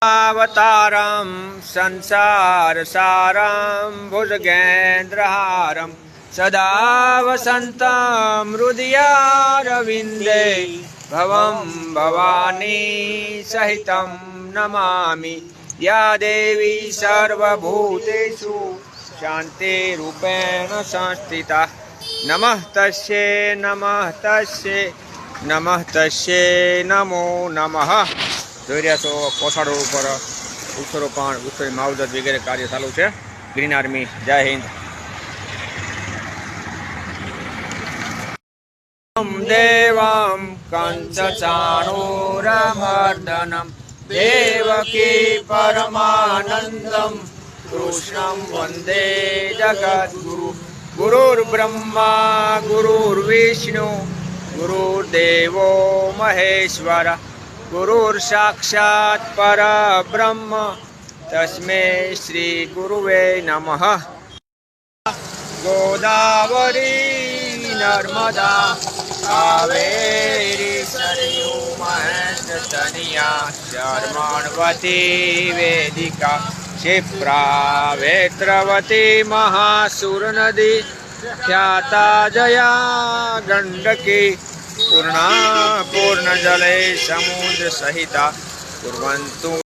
अवतारं संसारसारं भुजगेन्द्रहारं सदा वसन्तं हृदयारविन्दे भवं भवानी सहितं नमामि। या देवी सर्वभूतेषु शान्तिरूपेण संस्थिता। नमः तस्यै नमः तस्यै नमः तस्यै नमो नमः। જોઈ રહ્યા છો કોસાડો ઉપર વૃક્ષારોપણ વૃક્ષોની માવજત વગેરે કાર્ય ચાલુ છે ગ્રીન આર્મી। જય હિન્દ। દેવમ કંસચાણૂરમર્દનમ દેવકી પરમાનંદમ કૃષ્ણમ વંદે જગદ્ગુરુ। ગુરુર્બ્રહ્મા ગુરુર્વિષ્ણુ ગુરુર્દેવો મહેશ્વર गुरुर्साक्षात् परब्रह्म तस्मै श्री गुरुवे नमः। गोदावरी नर्मदा कावेरी सरयू महेन्द्रतनया शर्मण्वती वेदिका क्षिप्रा वेत्रवती महासुरनदी ख्याता जया गण्डकी पूर्णजले समुद्र सहिता कुर्वन्तु।